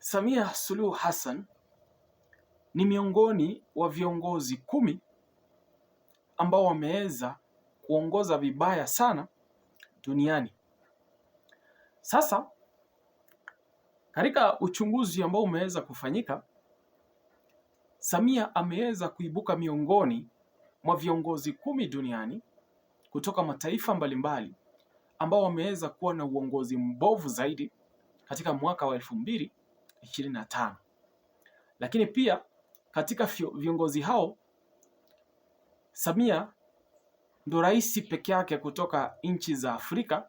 Samia Suluhu Hassan ni miongoni wa viongozi 10 ambao wameweza kuongoza vibaya sana duniani. Sasa katika uchunguzi ambao umeweza kufanyika, Samia ameweza kuibuka miongoni mwa viongozi 10 duniani kutoka mataifa mbalimbali ambao wameweza kuwa na uongozi mbovu zaidi katika mwaka wa 2025. Lakini pia katika viongozi hao, Samia ndo rais peke yake kutoka nchi za Afrika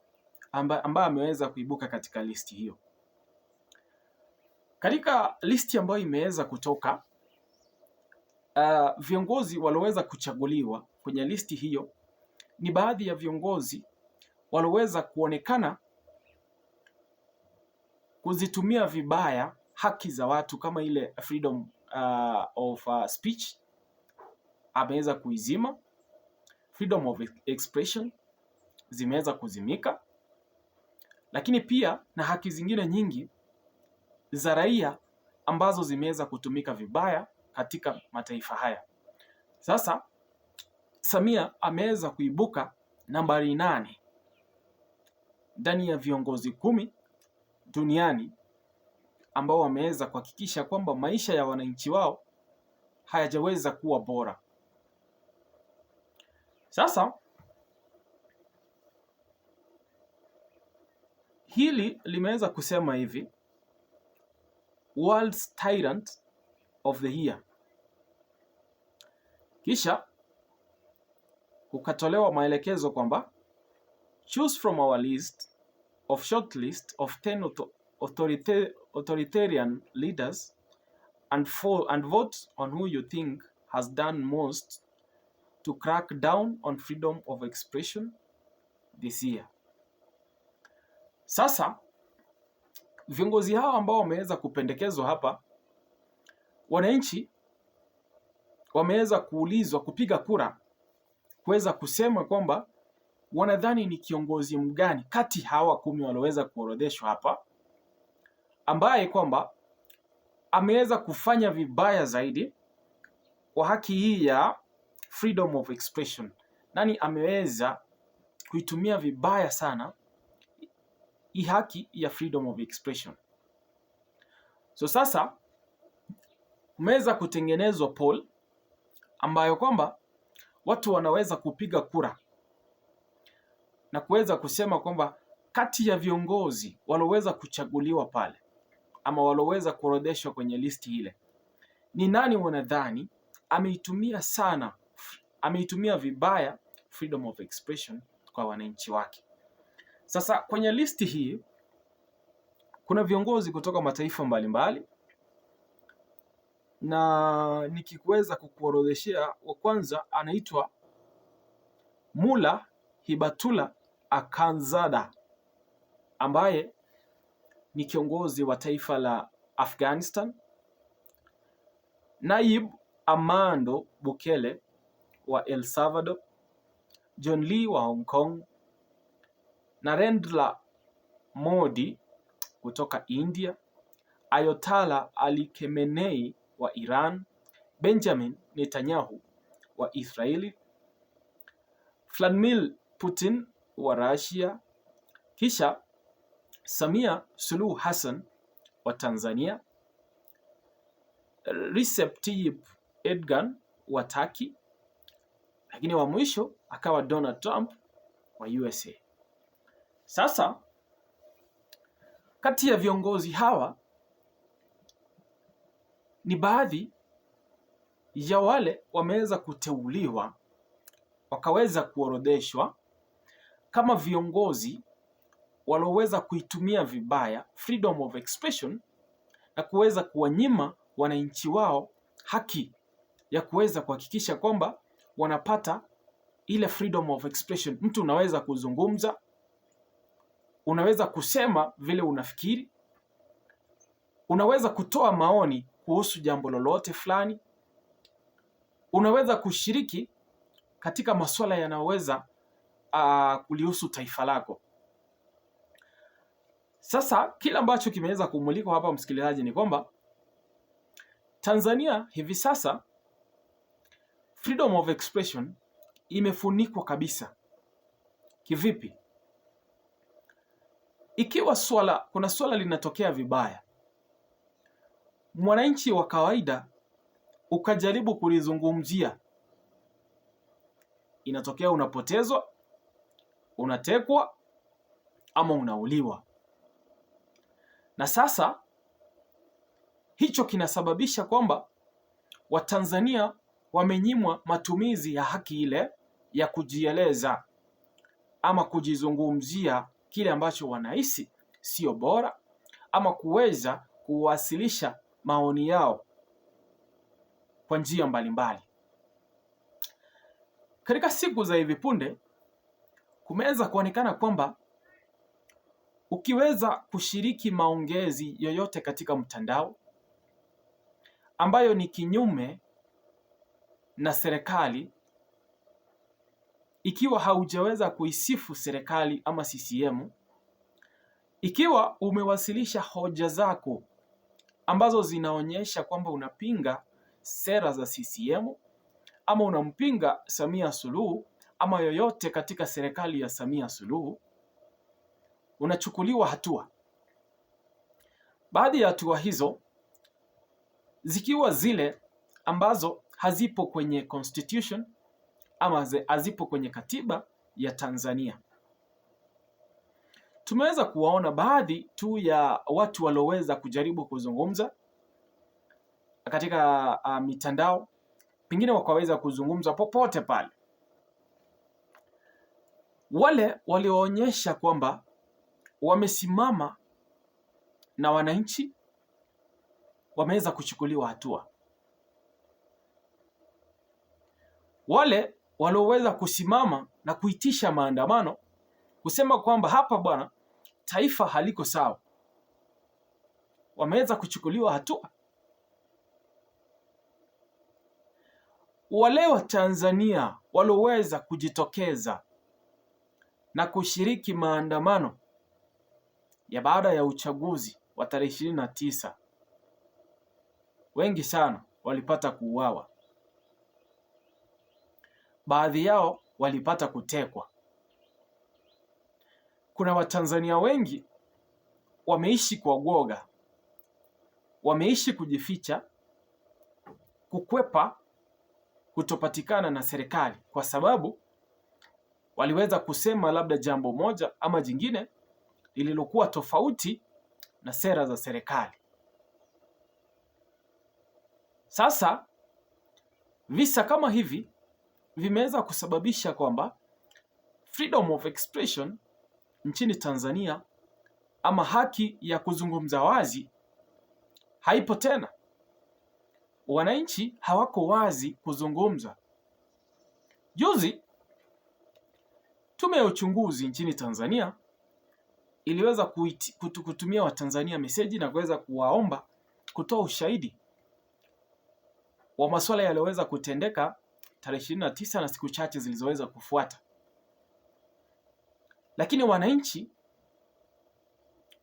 ambaye ameweza kuibuka katika listi hiyo. Katika listi ambayo imeweza kutoka, viongozi walioweza kuchaguliwa kwenye listi hiyo ni baadhi ya viongozi walioweza kuonekana kuzitumia vibaya haki za watu kama ile freedom of speech ameweza kuizima, freedom of expression zimeweza kuzimika, lakini pia na haki zingine nyingi za raia ambazo zimeweza kutumika vibaya katika mataifa haya. Sasa Samia ameweza kuibuka nambari 8 ndani ya viongozi 10 duniani ambao wameweza kuhakikisha kwamba maisha ya wananchi wao hayajaweza kuwa bora. Sasa hili limeweza kusema hivi, World's Tyrant of the Year. Kisha kukatolewa maelekezo kwamba choose from our list of short list of 10 authoritarian leaders and vote on who you think has done most to crack down on freedom of expression this year. Sasa viongozi hao ambao wameweza kupendekezwa hapa, wananchi wameweza kuulizwa kupiga kura kuweza kusema kwamba wanadhani ni kiongozi mgani kati hawa 10 walioweza kuorodheshwa hapa ambaye kwamba ameweza kufanya vibaya zaidi kwa haki hii ya freedom of expression. Nani ameweza kuitumia vibaya sana hii haki ya freedom of expression? So sasa umeweza kutengenezwa poll ambayo kwamba watu wanaweza kupiga kura na kuweza kusema kwamba kati ya viongozi walioweza kuchaguliwa pale ama walioweza kuorodheshwa kwenye listi ile, ni nani wanadhani ameitumia vibaya freedom of expression kwa wananchi wake. Sasa kwenye listi hii kuna viongozi kutoka mataifa mbalimbali, na nikiweza kukuorodheshea, wa kwanza anaitwa Mullah Hibatullah Akhundzada ambaye ni kiongozi wa taifa la Afghanistan, Nayib Armando Bukele wa El Salvador, John Lee wa Hong Kong, Narendra Modi kutoka India, Ayatollah Ali Khamenei wa Iran, Benjamin Netanyahu wa Israeli, Vladimir Putin wa Russia, kisha Samia Suluhu Hassan wa Tanzania, Recep Tayyip Erdogan wa Turkey, lakini wa mwisho akawa Donald Trump wa USA. Sasa kati ya viongozi hawa ni baadhi ya wale wameweza kuteuliwa wakaweza kuorodheshwa kama viongozi walioweza kuitumia vibaya freedom of expression na kuweza kuwanyima wananchi wao haki ya kuweza kuhakikisha kwamba wanapata ile freedom of expression. Mtu unaweza kuzungumza, unaweza kusema vile unafikiri, unaweza kutoa maoni kuhusu jambo lolote fulani, unaweza kushiriki katika masuala yanayoweza kulihusu taifa lako. Sasa kile ambacho kimeweza kumulikwa hapa, msikilizaji, ni kwamba Tanzania hivi sasa freedom of expression imefunikwa kabisa. Kivipi? Ikiwa kuna swala linatokea vibaya, mwananchi wa kawaida ukajaribu kulizungumzia, inatokea unapotezwa, unatekwa ama unauliwa. Na sasa hicho kinasababisha kwamba Watanzania wamenyimwa matumizi ya haki ile ya kujieleza ama kujizungumzia kile ambacho wanahisi sio bora, ama kuweza kuwasilisha maoni yao kwa njia mbalimbali. Katika siku za hivi punde kumeweza kuonekana kwamba ukiweza kushiriki maongezi yoyote katika mtandao ambayo ni kinyume na serikali, ikiwa haujaweza kuisifu serikali ama CCM, ikiwa umewasilisha hoja zako ambazo zinaonyesha kwamba unapinga sera za CCM ama unampinga Samia Suluhu ama yoyote katika serikali ya Samia Suluhu, unachukuliwa hatua. Baadhi ya hatua hizo zikiwa zile ambazo hazipo kwenye constitution ama hazipo kwenye katiba ya Tanzania. Tumeweza kuwaona baadhi tu ya watu walioweza kujaribu kuzungumza katika mitandao, pengine wakaweza kuzungumza popote pale. Wale walioonyesha kwamba wamesimama na wananchi wameweza kuchukuliwa hatua. Wale walioweza kusimama na kuitisha maandamano kusema kwamba hapa bwana, taifa haliko sawa, wameweza kuchukuliwa hatua. Wale wa Tanzania walioweza kujitokeza na kushiriki maandamano ya baada ya uchaguzi wa tarehe 29, wengi sana walipata kuuawa. Baadhi yao walipata kutekwa. Kuna Watanzania wengi wameishi kwa uoga, wameishi kujificha, kukwepa kutopatikana na serikali, kwa sababu waliweza kusema labda jambo moja ama jingine lililokuwa tofauti na sera za serikali. Sasa visa kama hivi vimeweza kusababisha kwamba freedom of expression nchini Tanzania ama haki ya kuzungumza wazi haipo tena. Wananchi hawako wazi kuzungumza. Juzi tume ya uchunguzi nchini Tanzania iliweza kutumia Watanzania meseji na kuweza kuwaomba kutoa ushahidi wa masuala yaliyoweza kutendeka tarehe 29 na siku chache zilizoweza kufuata. Lakini wananchi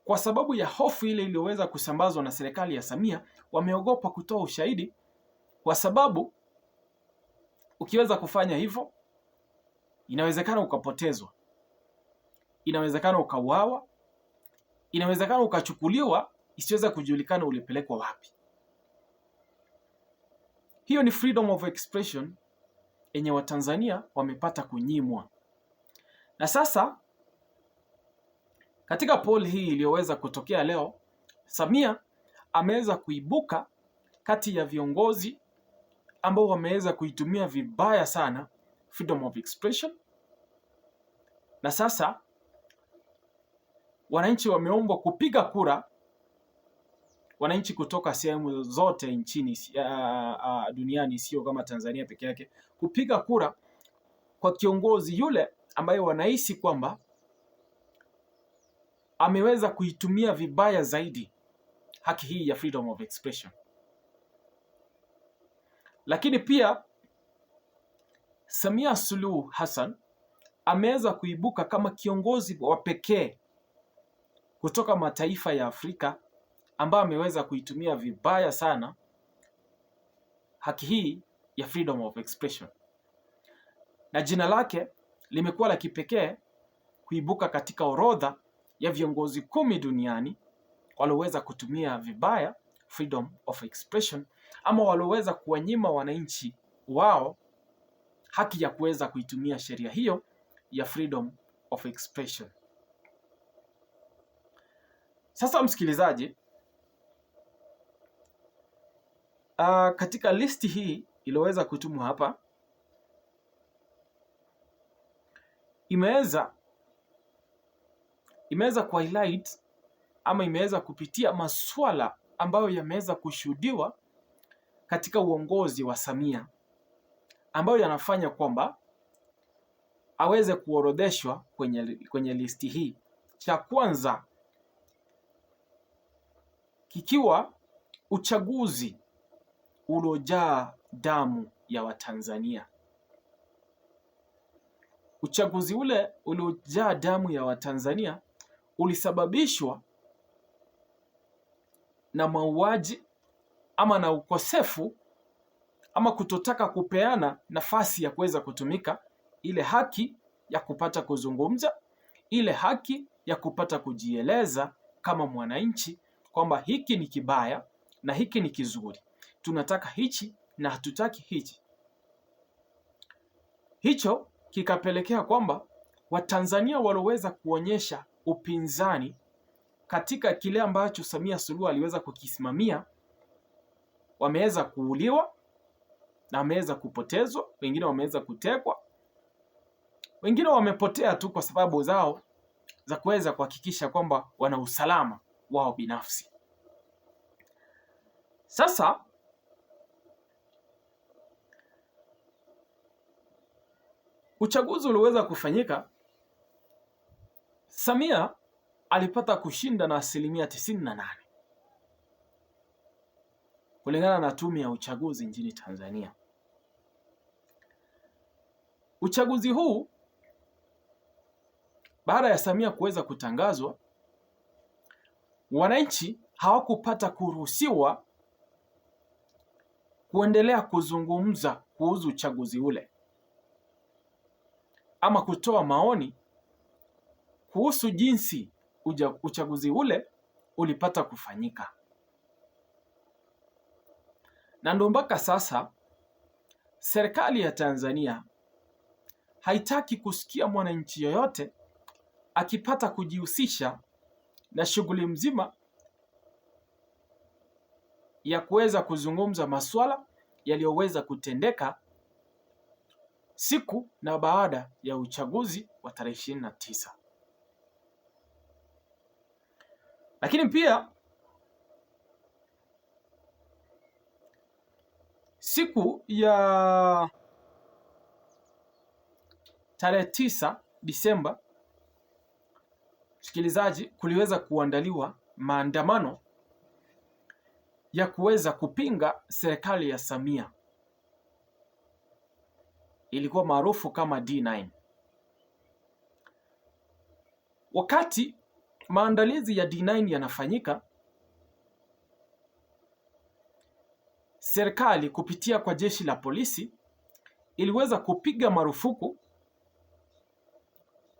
kwa sababu ya hofu ile iliyoweza kusambazwa na serikali ya Samia wameogopa kutoa ushahidi, kwa sababu ukiweza kufanya hivyo inawezekana ukapotezwa, inawezekana ukauawa, inawezekana ukachukuliwa isiweza kujulikana ulipelekwa wapi. Hiyo ni freedom of expression yenye Watanzania wamepata kunyimwa. Na sasa katika poll hii iliyoweza kutokea leo, Samia ameweza kuibuka kati ya viongozi ambao wameweza kuitumia vibaya sana freedom of expression. Na sasa wananchi wameombwa kupiga kura, wananchi kutoka sehemu zote nchini duniani, sio kama Tanzania peke yake, kupiga kura kwa kiongozi yule ambaye wanahisi kwamba ameweza kuitumia vibaya zaidi haki hii ya freedom of expression. Lakini pia Samia Suluhu Hassan ameweza kuibuka kama kiongozi wa pekee kutoka mataifa ya Afrika ambayo ameweza kuitumia vibaya sana haki hii ya freedom of expression, na jina lake limekuwa la kipekee kuibuka katika orodha ya viongozi 10 duniani walioweza kutumia vibaya freedom of expression, ama walioweza kuwanyima wananchi wao haki ya kuweza kuitumia sheria hiyo ya freedom of expression. Sasa msikilizaji, katika listi hii iliyoweza kutumwa hapa imeweza kuhighlight ama imeweza kupitia masuala ambayo yameweza kushuhudiwa katika uongozi wa Samia ambayo yanafanya kwamba aweze kuorodheshwa kwenye listi hii. Cha kwanza kikiwa uchaguzi uliojaa damu ya Watanzania. Uchaguzi ule uliojaa damu ya Watanzania ulisababishwa na mauaji ama na ukosefu ama kutotaka kupeana nafasi ya kuweza kutumika ile haki ya kupata kuzungumza, ile haki ya kupata kujieleza kama mwananchi kwamba hiki ni kibaya na hiki ni kizuri, tunataka hichi na hatutaki hichi. Hicho kikapelekea kwamba Watanzania walioweza kuonyesha upinzani katika kile ambacho Samia Suluhu aliweza kukisimamia wameweza kuuliwa na wameweza kupotezwa, wengine wameweza kutekwa, wengine wamepotea tu kwa sababu zao za kuweza kuhakikisha kwamba wana usalama wao binafsi. Sasa uchaguzi uliweza kufanyika, Samia alipata kushinda na 98% kulingana na tume ya uchaguzi nchini Tanzania. Uchaguzi huu baada ya Samia kuweza kutangazwa, wananchi hawakupata kuruhusiwa kuendelea kuzungumza kuhusu uchaguzi ule ama kutoa maoni kuhusu jinsi uchaguzi ule ulipata kufanyika. Na ndio mpaka sasa serikali ya Tanzania haitaki kusikia mwananchi yoyote akipata kujihusisha na shughuli mzima ya kuweza kuzungumza masuala yaliyoweza kutendeka siku na baada ya uchaguzi wa tarehe 29. Lakini pia siku ya tarehe 9 Disemba, msikilizaji, kuliweza kuandaliwa maandamano ya kuweza kupinga serikali ya Samia. Ilikuwa maarufu kama D9. Wakati maandalizi ya D9 yanafanyika, serikali kupitia kwa jeshi la polisi iliweza kupiga marufuku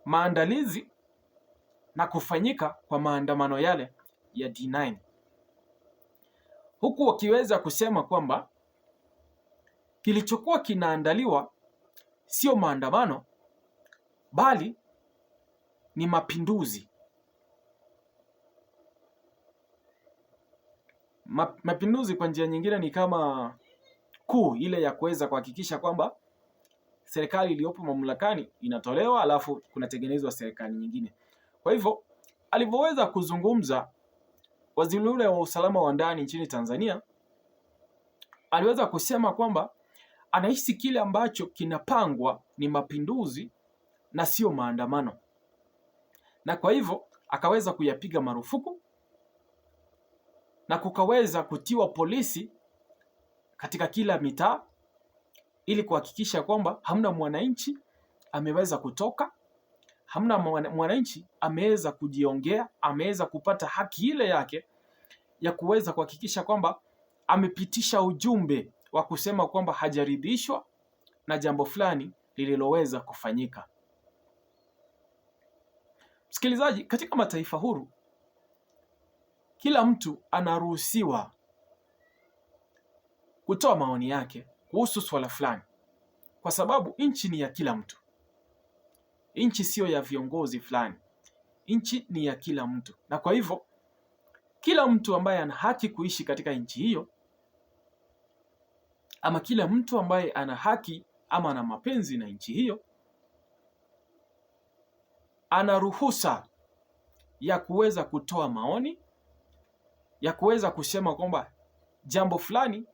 maandalizi na kufanyika kwa maandamano yale ya D9, huku wakiweza kusema kwamba kilichokuwa kinaandaliwa sio maandamano bali ni mapinduzi. Mapinduzi kwa njia nyingine ni kama kuu ile ya kuweza kuhakikisha kwamba serikali iliyopo mamlakani inatolewa alafu kunatengenezwa serikali nyingine. Kwa hivyo alivyoweza kuzungumza waziri ule wa usalama wa ndani nchini Tanzania, aliweza kusema kwamba anahisi kile ambacho kinapangwa ni mapinduzi na sio maandamano, na kwa hivyo akaweza kuyapiga marufuku na kukaweza kutiwa polisi katika kila mitaa ili kuhakikisha kwamba hamna mwananchi ameweza kutoka, hamna mwananchi ameweza kujiongea, ameweza kupata haki ile yake ya kuweza kuhakikisha kwamba amepitisha ujumbe wa kusema kwamba hajaridhishwa na jambo fulani lililoweza kufanyika. Msikilizaji, katika mataifa huru kila mtu anaruhusiwa kutoa maoni yake kuhusu swala fulani, kwa sababu nchi ni ya kila mtu. Nchi siyo ya viongozi fulani, nchi ni ya kila mtu, na kwa hivyo kila mtu ambaye ana haki kuishi katika nchi hiyo, ama kila mtu ambaye ana haki ama ana mapenzi na nchi hiyo, ana ruhusa ya kuweza kutoa maoni, ya kuweza kusema kwamba jambo fulani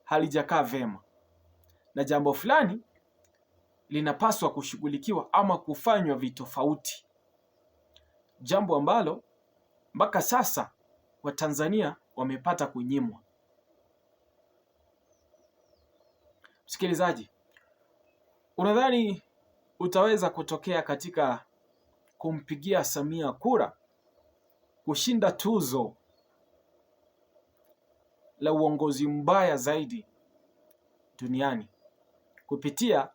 halijakaa vema na jambo fulani linapaswa kushughulikiwa ama kufanywa vitofauti, jambo ambalo mpaka sasa Watanzania wamepata kunyimwa. Msikilizaji, unadhani utaweza kutokea katika kumpigia Samia kura kushinda tuzo la uongozi mbaya zaidi duniani kupitia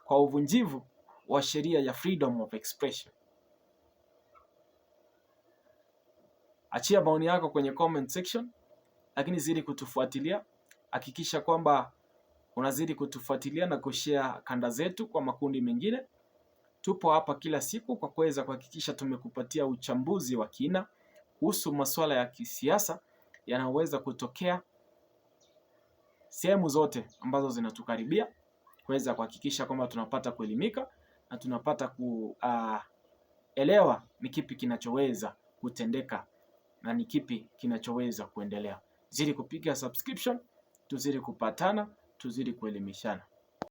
kwa uvunjivu wa sheria ya freedom of expression? Achia maoni yako kwenye comment section, lakini zidi kutufuatilia. Hakikisha kwamba unazidi kutufuatilia na kushare kanda zetu kwa makundi mengine. Tupo hapa kila siku kwa kuweza kuhakikisha tumekupatia uchambuzi wa kina kuhusu masuala ya kisiasa yanayoweza kutokea sehemu zote ambazo zinatukaribia, kuweza kuhakikisha kwamba tunapata kuelimika na tunapata kuelewa ni kipi kinachoweza kutendeka na ni kipi kinachoweza kuendelea. Zidi kupiga subscription, tuzidi kupatana, tuzidi kuelimishana.